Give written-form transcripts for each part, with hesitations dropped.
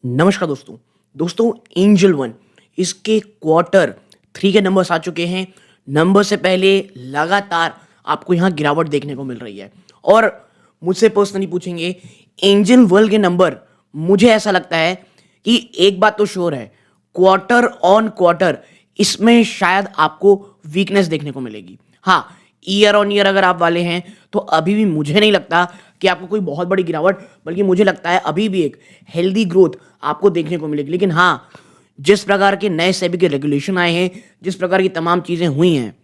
नमस्कार दोस्तों। दोस्तों, एंजल वन इसके क्वार्टर थ्री के नंबर्स आ चुके हैं। नंबर से पहले लगातार आपको यहाँ गिरावट देखने को मिल रही है और मुझसे पर्सनली पूछेंगे एंजल वर्ल्ड के नंबर। मुझे ऐसा लगता है कि एक बात तो श्योर है, क्वार्टर ऑन क्वार्टर इसमें शायद आपको वीकनेस देखने को मिलेगी। हाँ, ईयर ऑन ईयर अगर आप वाले हैं तो अभी भी मुझे नहीं लगता कि आपको कोई बहुत बड़ी गिरावट, बल्कि मुझे लगता है अभी भी एक हेल्दी ग्रोथ आपको देखने को मिलेगी। लेकिन हाँ, जिस प्रकार के नए सेबी के रेगुलेशन आए हैं, जिस प्रकार की तमाम चीज़ें हुई हैं,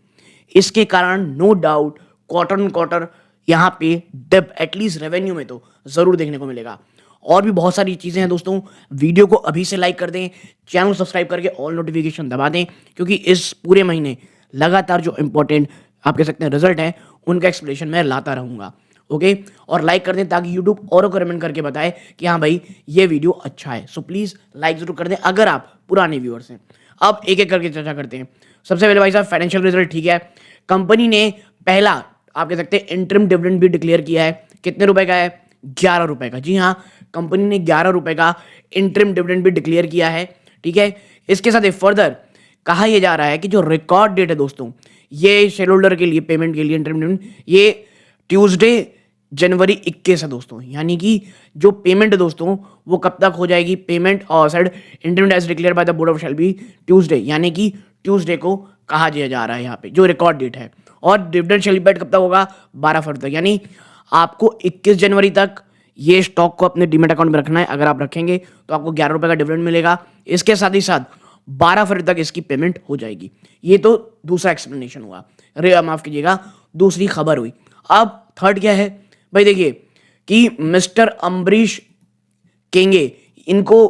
इसके कारण no doubt quarter on quarter यहाँ पे डिप एटलीस्ट रेवेन्यू में तो ज़रूर देखने को मिलेगा। और भी बहुत सारी चीज़ें हैं दोस्तों। वीडियो को अभी से लाइक कर दें, चैनल सब्सक्राइब करके ऑल नोटिफिकेशन दबा दें, क्योंकि इस पूरे महीने लगातार जो इंपॉर्टेंट आप कह सकते हैं रिजल्ट है उनका एक्सप्लेनेशन मैं लाता रहूँगा। ओके, और लाइक कर दें ताकि यूट्यूब औरों को रिकमेंड करके बताए कि हाँ भाई ये वीडियो अच्छा है। सो प्लीज़ लाइक जरूर कर दें अगर आप पुराने व्यूअर्स हैं। अब एक एक करके चर्चा करते हैं। सबसे पहले भाई साहब, फाइनेंशियल रिजल्ट ठीक है। कंपनी ने पहला आप कह सकते हैं इंटरिम डिविडेंड भी डिक्लेयर किया है। कितने रुपए का है? 11 रुपए का। जी हाँ, कंपनी ने 11 रुपए का इंटरिम डिविडेंड भी डिक्लेयर किया है। ठीक है, इसके साथ फर्दर कहा यह जा रहा है कि जो रिकॉर्ड डेट है दोस्तों, ये शेयर होल्डर के लिए पेमेंट के लिए इंटरिम डिविडेंड ये ट्यूसडे जनवरी 21 है दोस्तों। यानी कि जो पेमेंट है दोस्तों वो कब तक हो जाएगी? पेमेंट और side interim as declared by the board of shall be Tuesday, यानी कि ट्यूसडे को कहा जा रहा है यहाँ पे जो रिकॉर्ड डेट है। और डिविडेंड शैल बी पेड कब तक होगा? 12 फरवरी तक। यानी आपको 21 जनवरी तक ये स्टॉक को अपने डीमेट अकाउंट में रखना है। अगर आप रखेंगे तो आपको 11 रुपए का डिविडेंड मिलेगा। इसके साथ ही साथ 12 फरवरी तक इसकी पेमेंट हो जाएगी। ये तो दूसरा एक्सप्लेनेशन हुआ, माफ कीजिएगा, दूसरी खबर हुई। अब थर्ड क्या है भाई? देखिए कि मिस्टर अम्बरीश केंगे, इनको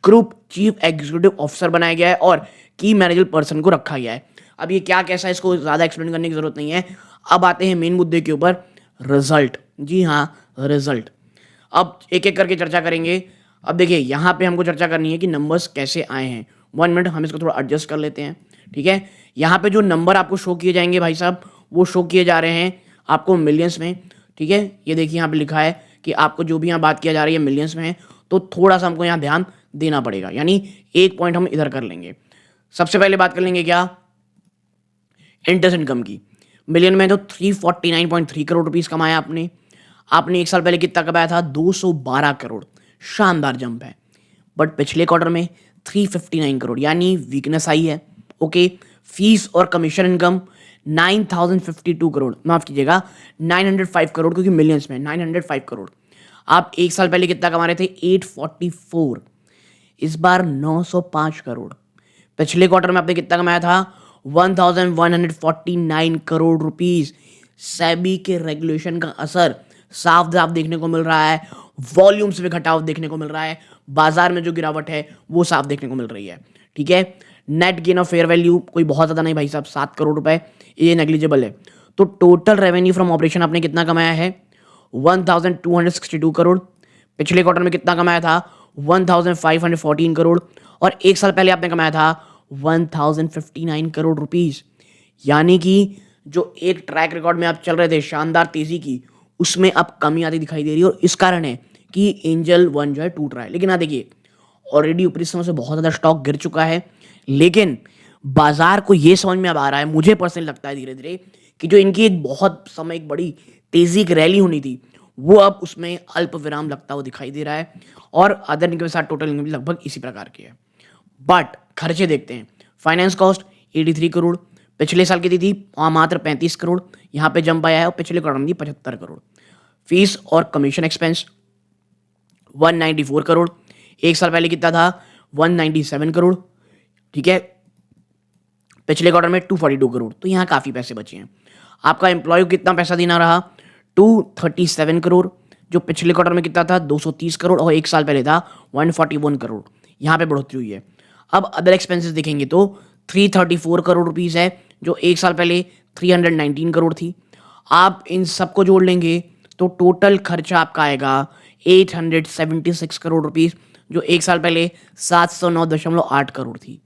ग्रुप चीफ एग्जीक्यूटिव ऑफिसर बनाया गया है और की मैनेजर पर्सन को रखा गया है। अब ये क्या कैसा है इसको ज़्यादा एक्सप्लेन करने की ज़रूरत नहीं है। अब आते हैं मेन मुद्दे के ऊपर, रिजल्ट। जी हाँ, रिजल्ट। अब एक एक करके चर्चा करेंगे। अब देखिए यहाँ पे हमको चर्चा करनी है कि नंबर्स कैसे आए हैं। 1 मिनट, हम इसको थोड़ा एडजस्ट कर लेते हैं। ठीक है, यहाँ पे जो नंबर आपको शो किए जाएंगे भाई साहब, वो शो किए जा रहे हैं आपको मिलियंस में। ठीक है, ये देखिए यहाँ पे लिखा है कि आपको जो भी यहाँ बात किया जा रही है मिलियंस में है, तो थोड़ा सा हमको यहाँ ध्यान देना पड़ेगा। यानी एक पॉइंट हम इधर कर लेंगे। सबसे पहले बात कर लेंगे क्या? इंटरेस्ट इनकम की। मिलियन में तो 349.3 करोड़ रुपीस कमाया आपने। आपने एक साल पहले कितना कमाया था? 212 करोड़। शानदार जंप है। बट पिछले क्वार्टर में 359 करोड़, यानी वीकनेस आई है। ओके, फीस और कमीशन इनकम 9052 करोड़, माफ कीजिएगा 905 करोड़, क्योंकि मिलियंस में 905 करोड़। आप एक साल पहले कितना कमा रहे थे? 844। इस बार 905 करोड़। पिछले क्वार्टर में आपने कितना कमाया था? 1149 करोड़ रुपीस। सेबी के रेगुलेशन का असर साफ साफ देखने को मिल रहा है। वॉल्यूम्स में घटाव देखने को मिल रहा है। बाजार में जो गिरावट है वो साफ देखने को मिल रही है। ठीक है, net gain of fair value कोई बहुत ज़्यादा नहीं भाई साहब, 7 करोड़ रुपए, ये नेग्लिजिबल है। तो टोटल रेवेन्यू फ्रॉम ऑपरेशन आपने कितना कमाया है? 1262 करोड़। पिछले क्वार्टर में कितना कमाया था? 1514 करोड़। और एक साल पहले आपने कमाया था 1059 करोड़ रुपीस। यानी कि जो एक ट्रैक रिकॉर्ड में आप चल रहे थे शानदार तेजी की, उसमें अब कमी आती दिखाई दे रही है। और इस कारण है कि एंजल वन जो है टूट रहा है। लेकिन हाँ देखिए, ऑलरेडी ऊपरी समय से बहुत ज़्यादा स्टॉक गिर चुका है, लेकिन बाजार को ये समझ में अब आ रहा है, मुझे पर्सनली लगता है धीरे धीरे, कि जो इनकी एक बहुत समय एक बड़ी तेजी की रैली होनी थी वो अब उसमें अल्प विराम लगता हुआ दिखाई दे रहा है। और अदर इनकम के साथ टोटल इनकम भी लगभग इसी प्रकार की है। बट खर्चे देखते हैं। फाइनेंस कॉस्ट 83 करोड़, पिछले साल की थी मात्र 35 करोड़, यहाँ पे जंप आया है। और पिछले क्वार्टर में थी 75 करोड़। फीस और कमीशन एक्सपेंस 194 करोड़, एक साल पहले कितना था? 197 करोड़। ठीक है, पिछले क्वार्टर में 242 करोड़, तो यहाँ काफ़ी पैसे बचे हैं। आपका एम्प्लॉय को कितना पैसा देना रहा? 237 करोड़, जो पिछले क्वार्टर में कितना था? 230 करोड़, और एक साल पहले था 141 करोड़। यहाँ पे बढ़ोतरी हुई है। अब अदर एक्सपेंसेस देखेंगे तो 334 करोड़ रुपीज़ है, जो एक साल पहले 319 करोड़ थी। आप इन सबको जोड़ लेंगे तो टोटल खर्चा आपका आएगा 876 करोड़ रुपीज़, जो एक साल पहले 709.8 करोड़ थी।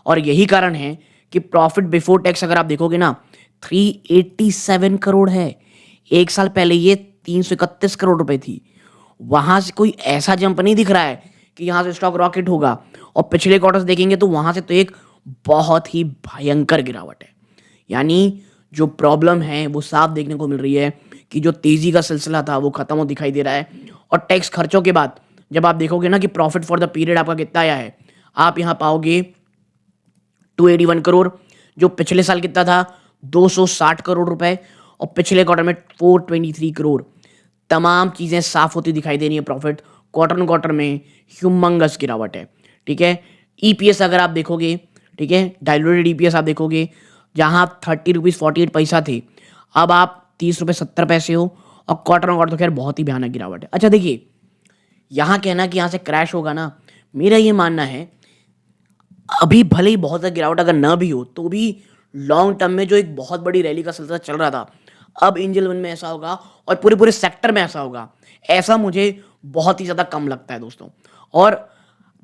और यही कारण है कि प्रॉफिट बिफोर टैक्स अगर आप देखोगे ना, 387 करोड़ है। एक साल पहले ये 331 करोड़ रुपए थी। वहां से कोई ऐसा जंप नहीं दिख रहा है कि यहाँ से स्टॉक रॉकेट होगा, और पिछले क्वार्टर्स देखेंगे तो वहाँ से तो एक बहुत ही भयंकर गिरावट है। यानी जो प्रॉब्लम है वो साफ देखने को मिल रही है कि जो तेज़ी का सिलसिला था वो ख़त्म हो दिखाई दे रहा है। और टैक्स खर्चों के बाद जब आप देखोगे ना कि प्रॉफिट फॉर द पीरियड आपका कितना आया है, आप यहाँ पाओगे 281 करोड़, जो पिछले साल कितना था 260 करोड़ रुपए, और पिछले क्वार्टर में 423 करोड़। तमाम चीज़ें साफ होती दिखाई दे रही है। प्रॉफिट क्वार्टर ऑन क्वार्टर में ह्यूमंगस गिरावट है। ठीक है, ईपीएस अगर आप देखोगे, ठीक है, डायलूटेड ईपीएस आप देखोगे, जहां आप 30 रुपीज़ 48 पैसा थे, अब आप 30 रुपये 70 पैसे हो, और क्वार्टर ऑन क्वार्टर तो खैर बहुत ही भयानक गिरावट है। अच्छा देखिए, यहाँ कहना कि यहाँ से क्रैश होगा ना, मेरा ये मानना है अभी भले ही बहुत ज़्यादा गिरावट अगर ना भी हो तो भी लॉन्ग टर्म में जो एक बहुत बड़ी रैली का सिलसिला चल रहा था, अब एंजल वन में ऐसा होगा और पूरे पूरे सेक्टर में ऐसा होगा, ऐसा मुझे बहुत ही ज़्यादा कम लगता है दोस्तों। और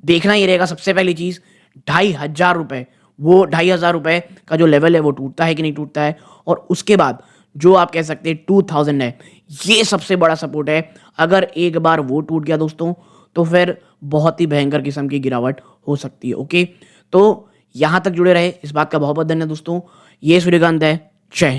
देखना ये रहेगा सबसे पहली चीज़, 2,500 रुपये, वो 2,500 रुपये का जो लेवल है वो टूटता है कि नहीं टूटता है, और उसके बाद जो आप कह सकते हैं 2,000 है, ये सबसे बड़ा सपोर्ट है। अगर एक बार वो टूट गया दोस्तों तो फिर बहुत ही भयंकर किस्म की गिरावट हो सकती है। ओके, तो यहाँ तक जुड़े रहे, इस बात का बहुत बहुत धन्यवाद दोस्तों। ये सूर्यकांत है, जय हिंद।